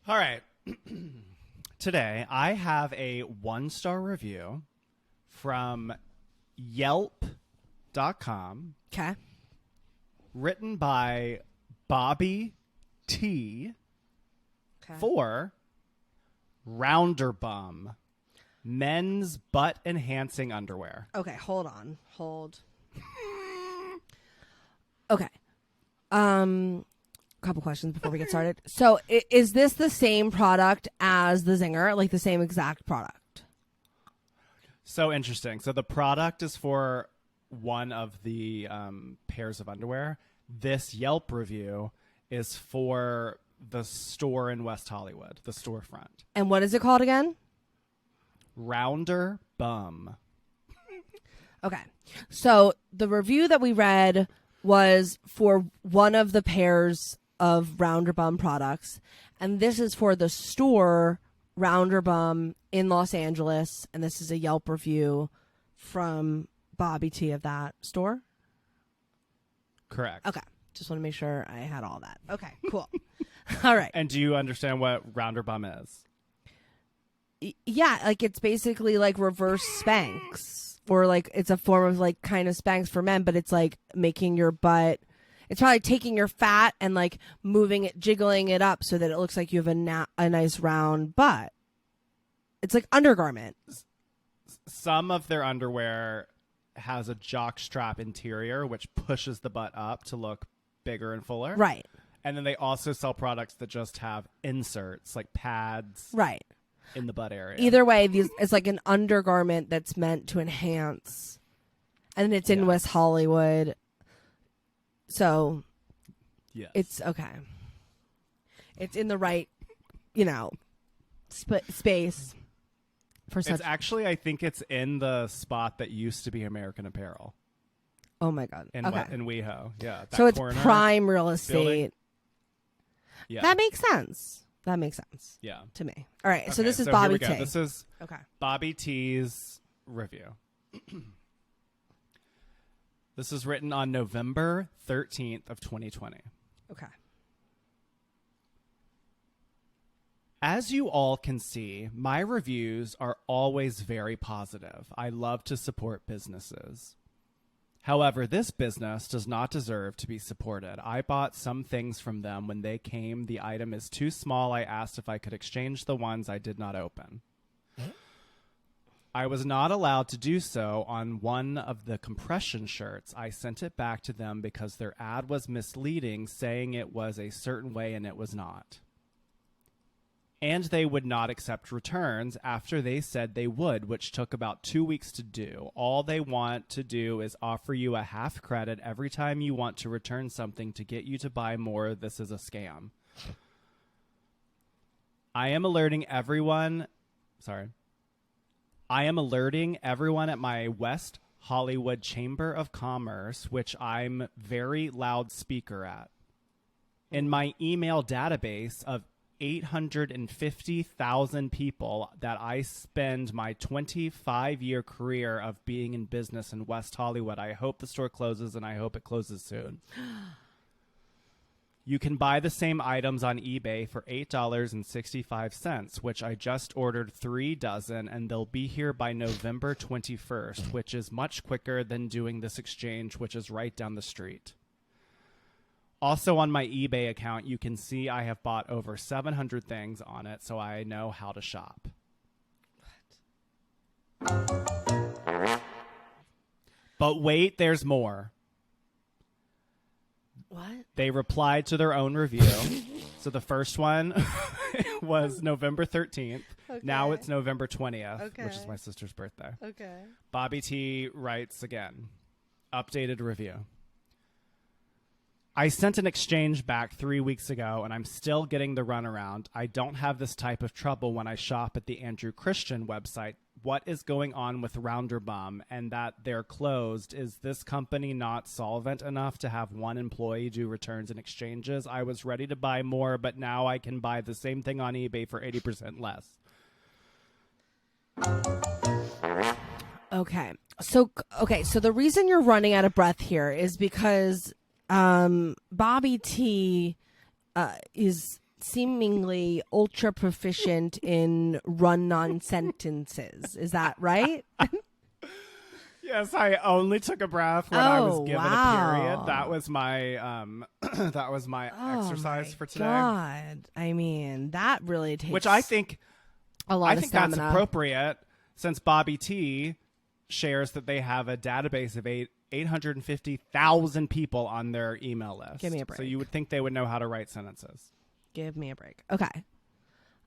All right. Today, I have a 1-star review from Yelp.com. Okay. Written by Bobby T. For RounderBum. Men's butt-enhancing underwear. Okay, hold on. Okay. Couple questions before we get started. So, is this the same product as the Zinger? Like the same exact product? So interesting. So the product is for one of the pairs of underwear. This Yelp review is for the store in West Hollywood, the storefront. And what is it called again? RounderBum. Okay. So the review that we read was for one of the pairs of RounderBum products, and this is for the store RounderBum in Los Angeles, and this is a Yelp review from Bobby T of that store. Correct. Okay. Just want to make sure I had all that. Okay, cool. All right. And do you understand what RounderBum is? Yeah, like it's basically like reverse Spanx, or like it's a form of like kind of Spanx for men, but it's like making your butt. It's probably taking your fat and like moving it, jiggling it up so that it looks like you have a nice round butt. It's like undergarment. Some of their underwear has a jock strap interior, which pushes the butt up to look bigger and fuller. Right. And then they also sell products that just have inserts, like pads. Right. In the butt area. Either way, it's like an undergarment that's meant to enhance. And it's in West Hollywood. So, yes. It's okay. It's in the right, space for such. It's actually, I think it's in the spot that used to be American Apparel. Oh my God. In WeHo. Yeah. So it's prime real estate. Building. Yeah. That makes sense. Yeah. To me. All right. Okay, so this is so Bobby T. This is Bobby T's review. This is written on November 13th of 2020. Okay. As you all can see, my reviews are always very positive. I love to support businesses. However, this business does not deserve to be supported. I bought some things from them. When they came, the item is too small. I asked if I could exchange the ones I did not open. I was not allowed to do so on one of the compression shirts. I sent it back to them because their ad was misleading, saying it was a certain way and it was not. And they would not accept returns after they said they would, which took about 2 weeks to do. All they want to do is offer you a half credit every time you want to return something to get you to buy more. This is a scam. I am alerting everyone at my West Hollywood Chamber of Commerce, which I'm very loud speaker at. In my email database of 850,000 people that I spend my 25-year career of being in business in West Hollywood. I hope the store closes, and I hope it closes soon. You can buy the same items on eBay for $8.65, which I just ordered 3 dozen, and they'll be here by November 21st, which is much quicker than doing this exchange, which is right down the street. Also on my eBay account, you can see I have bought over 700 things on it, so I know how to shop. What? But wait, there's more. What? They replied to their own review. So the first one was November 13th. Okay. Now it's November 20th, which is my sister's birthday. Okay. Bobby T writes again. Updated review. I sent an exchange back 3 weeks ago, and I'm still getting the runaround. I don't have this type of trouble when I shop at the Andrew Christian website. What is going on with RounderBum and that they're closed? Is this company not solvent enough to have one employee do returns and exchanges? I was ready to buy more, but now I can buy the same thing on eBay for 80% less. Okay. So the reason you're running out of breath here is because Bobby T is seemingly ultra proficient in run-on sentences. Is that right? Yes, I only took a breath when I was given wow. a period. That was my that was my exercise for today. God, I mean, that really takes which I think a lot of stamina. That's appropriate since Bobby T shares that they have a database of 850,000 people on their email list. Give me a break. So you would think they would know how to write sentences. Give me a break. Okay.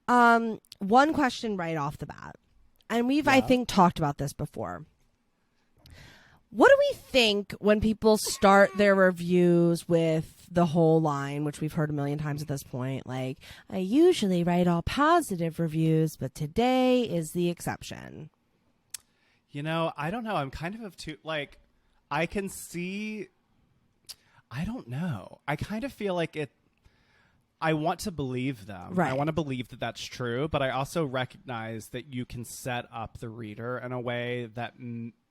One question right off the bat. And we've, I think, talked about this before. What do we think when people start their reviews with the whole line, which we've heard a million times at this point, like, I usually write all positive reviews, but today is the exception? You know, I don't know. I'm kind of too, like, I can see, I don't know. I kind of feel like I want to believe them. Right. I want to believe that that's true, but I also recognize that you can set up the reader in a way that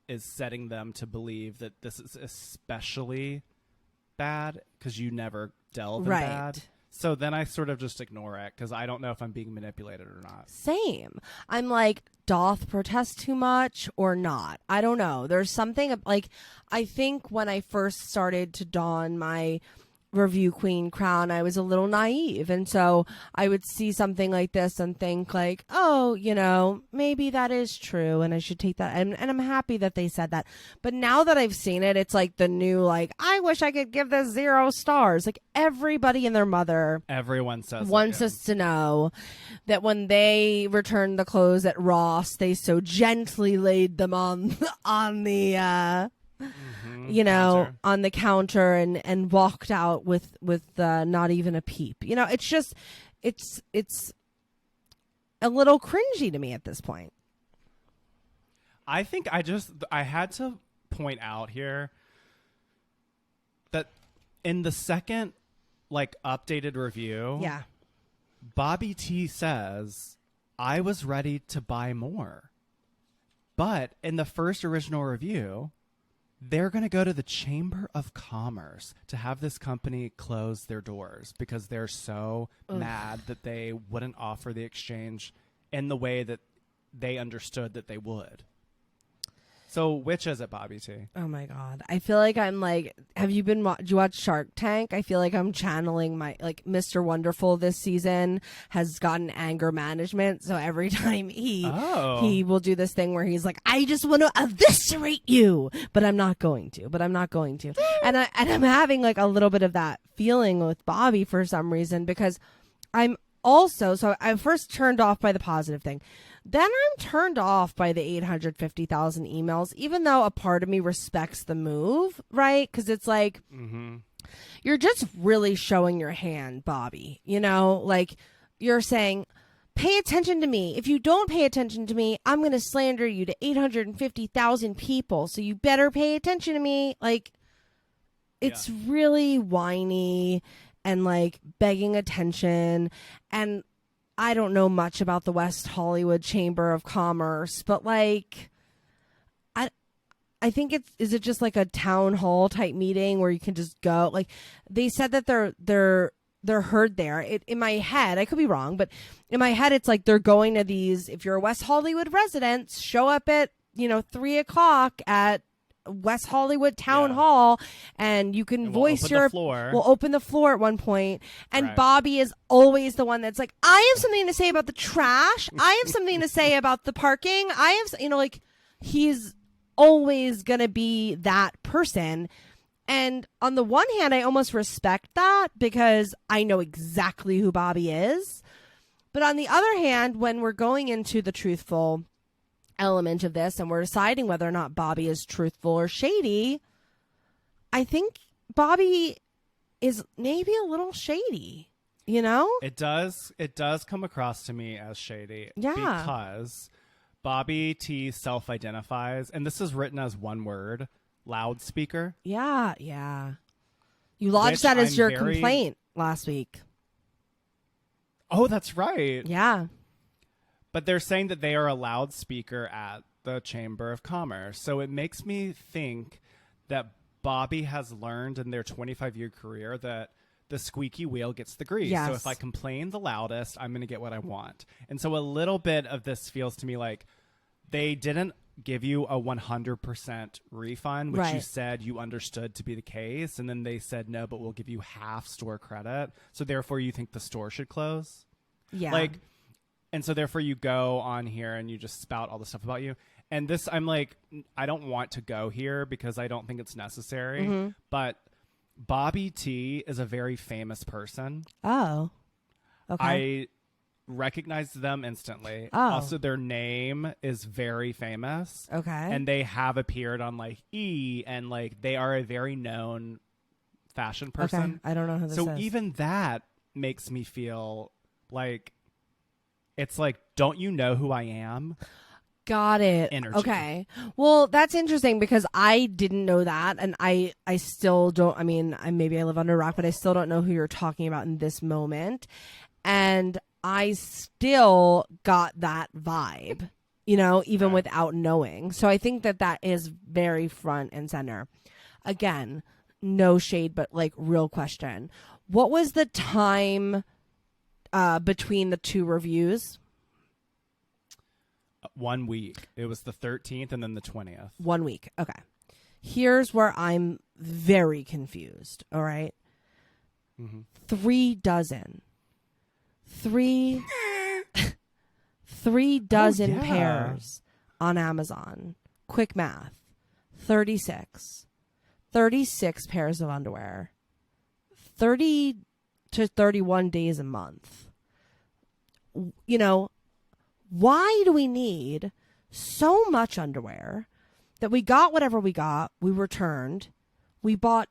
is setting them to believe that this is especially bad because you never delve in bad. So then I sort of just ignore it because I don't know if I'm being manipulated or not. Same. I'm like, doth protest too much or not? I don't know. There's something like, I think when I first started to don my review queen crown, I was a little naive, and so I would see something like this and think like, oh, you know, maybe that is true and I should take that, and I'm happy that they said that. But now that I've seen it, it's like the new, like, I wish I could give this 0 stars. Like, everybody and their mother, everyone wants us to know that when they returned the clothes at Ross, they so gently laid them on the you know, counter. On the counter and walked out with not even a peep. You know, it's just, it's a little cringy to me at this point. I think I had to point out here that in the second, like, updated review, Bobby T says, I was ready to buy more. But in the first original review, they're going to go to the Chamber of Commerce to have this company close their doors because they're so mad that they wouldn't offer the exchange in the way that they understood that they would. So which is it, Bobby T? Oh my God. I feel like I'm like, have you been, do you watch Shark Tank? I feel like I'm channeling my, like, Mr. Wonderful this season has gotten anger management. So every time he will do this thing where he's like, I just want to eviscerate you, but I'm not going to, And I'm having like a little bit of that feeling with Bobby for some reason, because I'm also, so I first turned off by the positive thing. Then I'm turned off by the 850,000 emails, even though a part of me respects the move, right? Because it's like, you're just really showing your hand, Bobby. You know, like, you're saying, pay attention to me. If you don't pay attention to me, I'm going to slander you to 850,000 people. So you better pay attention to me. Like, it's really whiny and like begging attention. And I don't know much about the West Hollywood Chamber of Commerce, but like, I think is it just like a town hall type meeting where you can just go? Like, they said that they're heard there. In my head, I could be wrong, but in my head, it's like they're going to these. If you're a West Hollywood resident, show up at 3:00 at West Hollywood Town Hall, and you can voice your floor. We'll open the floor at one point, and Bobby is always the one that's like, I have something to say about the trash. I have something to say about the parking. I have, like, he's always gonna be that person. And on the one hand, I almost respect that because I know exactly who Bobby is. But on the other hand, when we're going into the truthful element of this and we're deciding whether or not Bobby is truthful or shady, I think Bobby is maybe a little shady, you know? It does come across to me as shady. Yeah. Because Bobby T self-identifies, and this is written as one word, loudspeaker. Yeah. You lodged that as your complaint last week. Oh, that's right. Yeah. But they're saying that they are a loudspeaker at the Chamber of Commerce. So it makes me think that Bobby has learned in their 25-year career that the squeaky wheel gets the grease. Yes. So if I complain the loudest, I'm going to get what I want. And so a little bit of this feels to me like they didn't give you a 100% refund, which you said you understood to be the case. And then they said, no, but we'll give you half store credit. So therefore you think the store should close. Yeah. Like, and so therefore you go on here and you just spout all the stuff about you. And this, I'm like, I don't want to go here because I don't think it's necessary. Mm-hmm. But Bobby T is a very famous person. Oh. Okay. I recognized them instantly. Oh. Also, their name is very famous. Okay. And they have appeared on like E! And like they are a very known fashion person. Okay. I don't know who this is. So even that makes me feel like it's like, don't you know who I am? Got it. Energy. Okay. Well, that's interesting because I didn't know that, and I still don't. I mean, maybe I live under a rock, but I still don't know who you're talking about in this moment, and I still got that vibe, you know, even without knowing. So I think that is very front and center. Again, no shade, but like real question: what was the time between the two reviews? 1 week. It was the 13th and then the 20th. 1 week. Okay. Here's where I'm very confused. All right. 3 dozen. 3 dozen pairs on Amazon. Quick math. 36. 36 pairs of underwear. 30 to 31 days a month. You know, why do we need so much underwear that we got whatever we got, we returned, we bought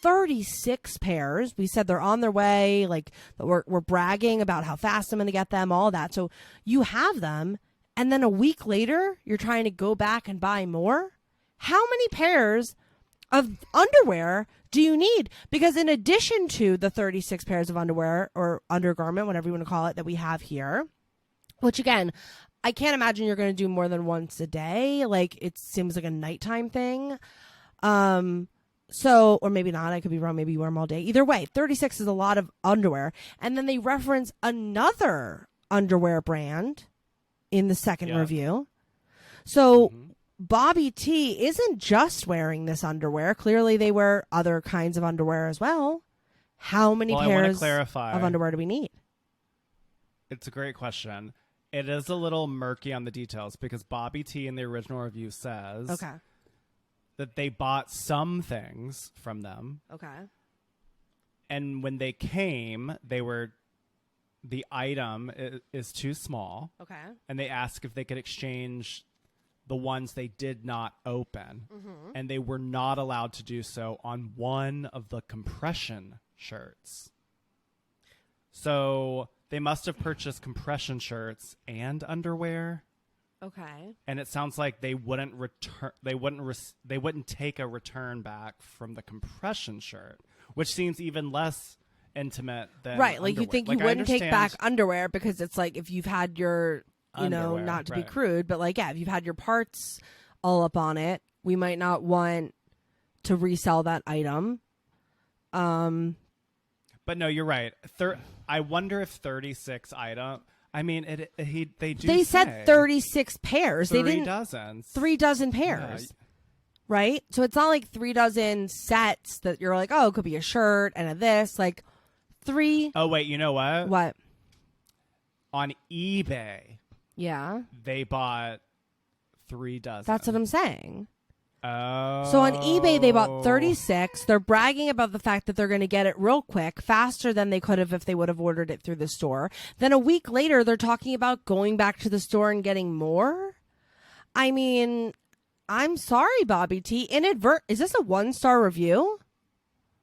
36 pairs, we said they're on their way, like we're bragging about how fast I'm going to get them, all that. So you have them, and then a week later, you're trying to go back and buy more? How many pairs of underwear do you need? Because in addition to the 36 pairs of underwear or undergarment, whatever you want to call it, that we have here, which, again, I can't imagine you're going to do more than once a day. Like, it seems like a nighttime thing. So, or maybe not. I could be wrong. Maybe you wear them all day. Either way, 36 is a lot of underwear. And then they reference another underwear brand in the second review. So, Bobby T isn't just wearing this underwear. Clearly, they wear other kinds of underwear as well. How many pairs of underwear do we need? It's a great question. It is a little murky on the details because Bobby T in the original review says that they bought some things from them. Okay. And when they came, the item is too small. Okay. And they asked if they could exchange the ones they did not open. And they were not allowed to do so on one of the compression shirts. So they must have purchased compression shirts and underwear. Okay. And it sounds like they wouldn't return. They wouldn't take a return back from the compression shirt, which seems even less intimate than right. Like underwear. you think you wouldn't take back underwear because it's like if you've had your, you know, not to be crude, but like if you've had your parts all up on it, we might not want to resell that item. But no, you're right. I wonder if 36 item. I mean, They said 36 pairs. They didn't 3 dozen pairs, right? So it's not like 3 dozen sets that you're like, oh, it could be a shirt and a this, like 3. Oh wait, you know what? What? On eBay, they bought 3 dozen. That's what I'm saying. Oh. So on eBay, they bought 36. They're bragging about the fact that they're going to get it real quick, faster than they could have if they would have ordered it through the store. Then a week later, they're talking about going back to the store and getting more. I mean, I'm sorry, Bobby T. Is this a 1-star review?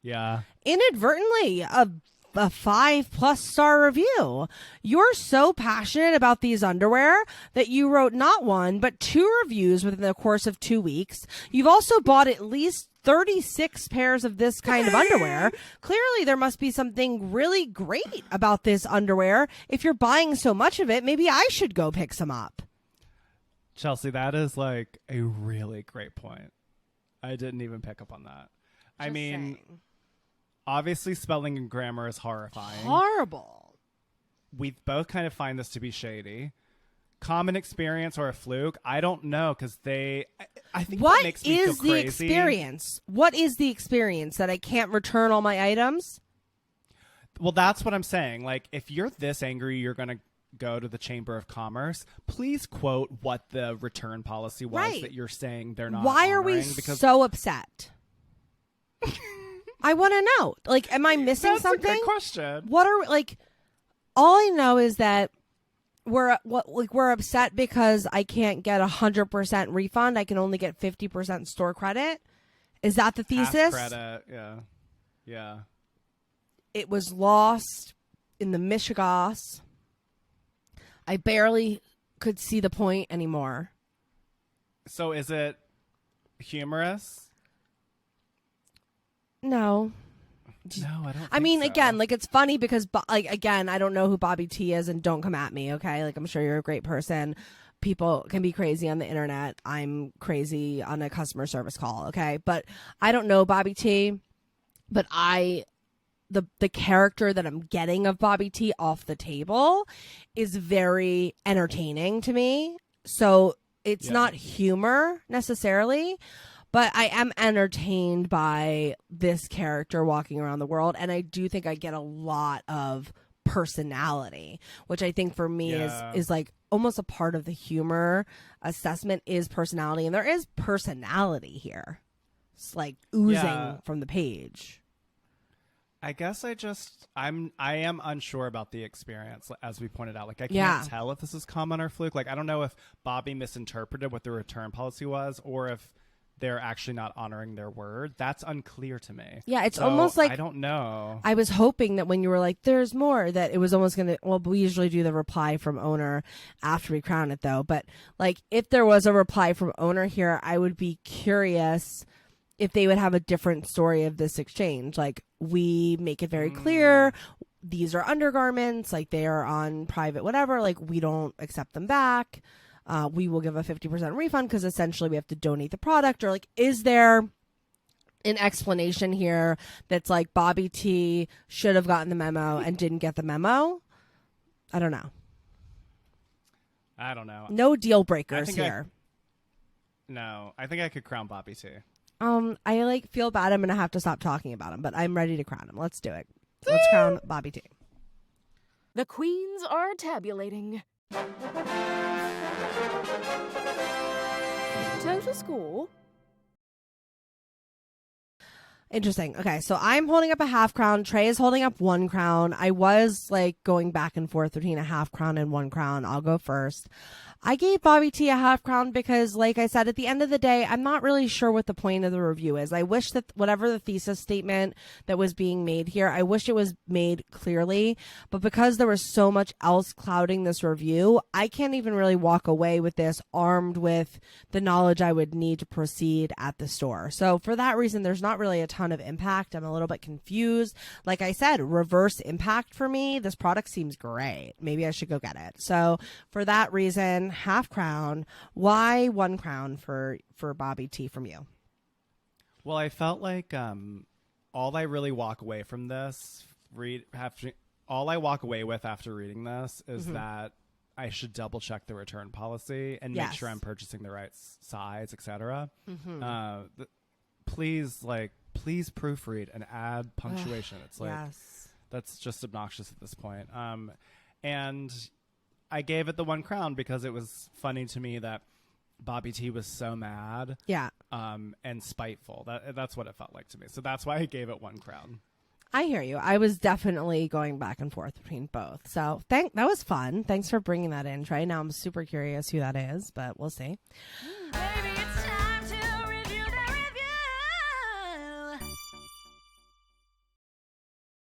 Yeah. Inadvertently, a 5+ star review. You're so passionate about these underwear that you wrote not 1, but 2 reviews within the course of 2 weeks. You've also bought at least 36 pairs of this kind of underwear. Clearly, there must be something really great about this underwear. If you're buying so much of it, maybe I should go pick some up. Chelsey, that is like a really great point. I didn't even pick up on that. I mean, Obviously, spelling and grammar is horrifying. Horrible. We both kind of find this to be shady. Common experience or a fluke? I don't know, because I think what makes me feel crazy. What is the experience? What is the experience that I can't return all my items? Well, that's what I'm saying. Like, if you're this angry, you're going to go to the Chamber of Commerce. Please quote what the return policy was that you're saying they're not. Why are we so upset? I want to know. Like, am I missing something? That's a good question. What are like? All I know is that we're upset because I can't get 100% refund. I can only get 50% store credit. Is that the thesis? Half credit, yeah. It was lost in the Michigas. I barely could see the point anymore. So is it humorous? No. No, I don't. I mean, so. Again, like, it's funny because, like, again, I don't know who Bobby T is, and don't come at me, okay? Like, I'm sure you're a great person. People can be crazy on the internet. I'm crazy on a customer service call, okay? But I don't know Bobby T, but the character that I'm getting of Bobby T off the table is very entertaining to me. So it's not humor necessarily, but I am entertained by this character walking around the world. And I do think I get a lot of personality, which I think for me is like almost a part of the humor assessment is personality. And there is personality here. It's like oozing from the page. I guess I am unsure about the experience, as we pointed out. Like, I can't tell if this is common or fluke. Like, I don't know if Bobby misinterpreted what the return policy was, or if they're actually not honoring their word. That's unclear to me. Yeah, it's almost like, I don't know. I was hoping that when you were like, there's more, that it was almost going to, well, we usually do the reply from owner after we crown it, though. But, like, if there was a reply from owner here, I would be curious if they would have a different story of this exchange. Like, we make it very clear these are undergarments, like they are on private whatever, like we don't accept them back. We will give a 50% refund because essentially we have to donate the product. Or like, is there an explanation here that's like Bobby T should have gotten the memo and didn't get the memo? I don't know. No deal breakers here. I think I could crown Bobby T. I like feel bad. I'm gonna have to stop talking about him, but I'm ready to crown him. Let's do it. Let's crown Bobby T. The queens are tabulating. Total score. Interesting. Okay, so I'm holding up a half crown. Trey is holding up 1 crown. I was like going back and forth between a half crown and 1 crown. I'll go first. I gave Bobby T a half crown because, like I said, at the end of the day, I'm not really sure what the point of the review is. I wish that whatever the thesis statement that was being made here, I wish it was made clearly. But because there was so much else clouding this review, I can't even really walk away with this armed with the knowledge I would need to proceed at the store. So for that reason, there's not really a ton of impact. I'm a little bit confused. Like I said, reverse impact for me. This product seems great. Maybe I should go get it. So for that reason, half crown. Why 1 crown for Bobby T from you? Well, I felt like all I really walk away from this all I walk away with after reading this is that I should double check the return policy and make sure I'm purchasing the right size, etc. Please proofread and add punctuation. It's like that's just obnoxious at this point. And I gave it the 1 crown because it was funny to me that Bobby T was so mad, and spiteful. That's what it felt like to me. So that's why I gave it 1 crown. I hear you. I was definitely going back and forth between both. So that was fun. Thanks for bringing that in, Trey. Now I'm super curious who that is, but we'll see.